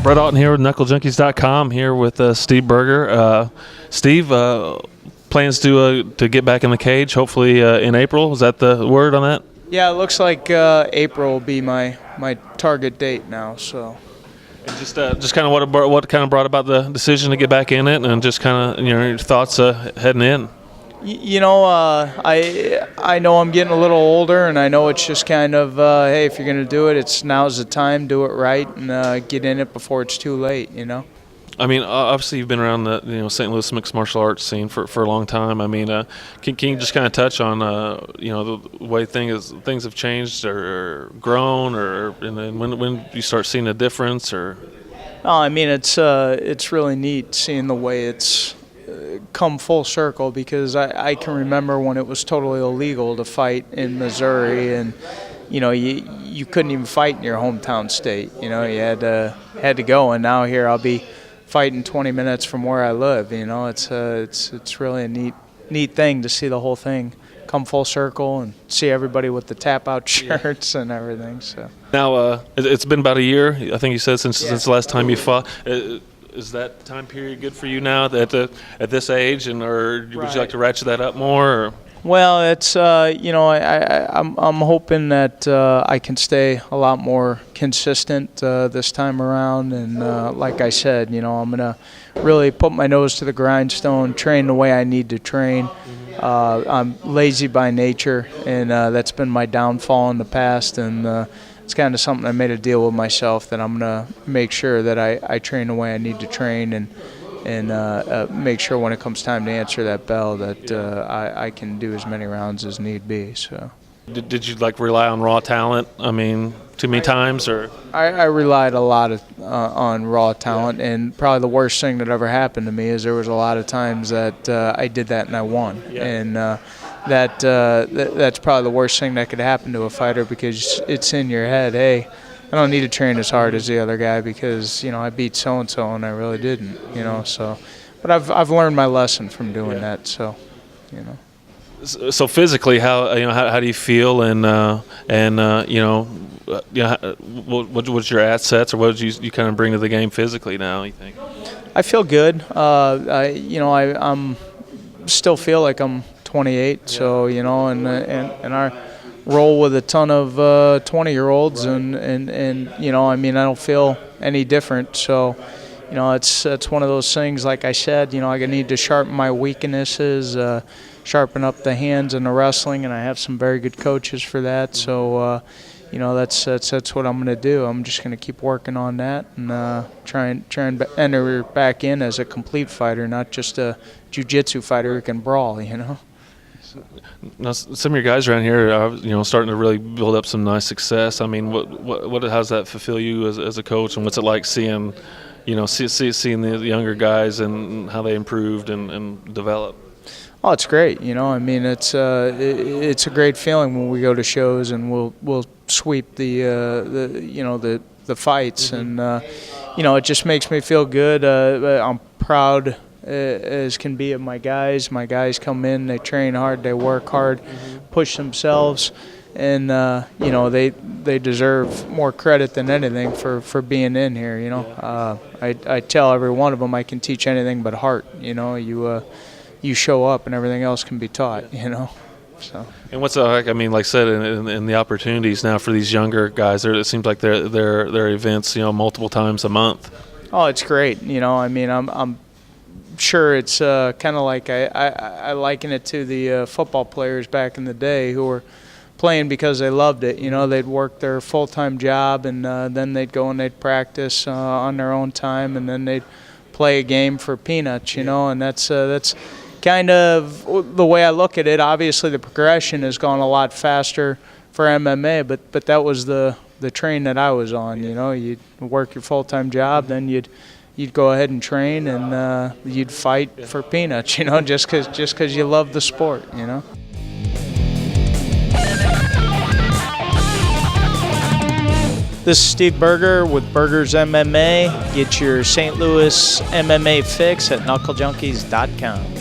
Brett Alton here with KnuckleJunkies.com here with Steve Berger. Steve, plans to get back in the cage hopefully in April. Is that the word on that? Yeah, it looks like April will be my target date now. So, and just kind of what kind of brought about the decision to get back in it, and just kind of your thoughts heading in. I know I'm getting a little older, and I know it's just kind of hey, if you're gonna do it, now's the time. Do it right and get in it before it's too late. I mean, obviously you've been around the St. Louis mixed martial arts scene for a long time. I mean, can you just kind of touch on the way things have changed or grown, and then when you start seeing a difference, or? Oh, I mean, it's really neat seeing the way it's come full circle, because I can remember when it was totally illegal to fight in Missouri, and you couldn't even fight in your hometown state. You had to go, and now here I'll be fighting 20 minutes from where I live. It's really a neat thing to see the whole thing come full circle and see everybody with the tap out shirts and everything. So now it's been about a year, I think you said, since the last time you fought. Is that time period good for you now at this age, or would you like to ratchet that up more? Or? Well, it's I'm hoping that I can stay a lot more consistent this time around, and like I said, I'm gonna really put my nose to the grindstone, train the way I need to train. I'm lazy by nature, and that's been my downfall in the past, and it's kind of something I made a deal with myself that I'm gonna make sure that I train the way I need to train, and make sure when it comes time to answer that bell that I can do as many rounds as need be. So, did you rely on raw talent? I mean, too many times, or? I relied a lot on raw talent, and probably the worst thing that ever happened to me is there was a lot of times that I did that and I won, and that's probably the worst thing that could happen to a fighter, because it's in your head, hey, I don't need to train as hard as the other guy because I beat so and so and I really didn't, So, but I've learned my lesson from doing that. So, So physically, how do you feel, and what's your assets, or what did you kind of bring to the game physically now, you think? I feel good. I'm still feel like I'm 28. So and our roll with a ton of 20-year-olds, right. and I don't feel any different. So it's one of those things, like I said, I need to sharpen my weaknesses, sharpen up the hands and the wrestling, and I have some very good coaches for that. So that's what I'm going to do. I'm just going to keep working on that and try and enter back in as a complete fighter, not just a jiu-jitsu fighter who can brawl. Now, some of your guys around here are, starting to really build up some nice success. I mean, how does that fulfill you as a coach, and what's it like seeing, seeing the younger guys and how they improved and develop? Oh, it's great. I mean, it's a great feeling when we go to shows and we'll sweep the fights, mm-hmm. and it just makes me feel good. I'm proud as can be of my guys. My guys come in, they train hard, they work hard, mm-hmm. push themselves, and they deserve more credit than anything for being in here. I tell every one of them I can teach anything but heart. You show up and everything else can be taught. So. And what's like? I mean, like I said, in the opportunities now for these younger guys, it seems like they're events, multiple times a month. Oh, it's great. I mean, I'm sure it's kind of like I liken it to the football players back in the day who were playing because they loved it. They'd work their full-time job, and then they'd go and they'd practice on their own time, and then they'd play a game for peanuts. And that's kind of the way I look at it. Obviously, the progression has gone a lot faster for MMA, but that was the train that I was on. You'd work your full-time job, then you'd go ahead and train, and you'd fight for peanuts, just because you love the sport, This is Steve Berger with Berger's MMA. Get your St. Louis MMA fix at KnuckleJunkies.com.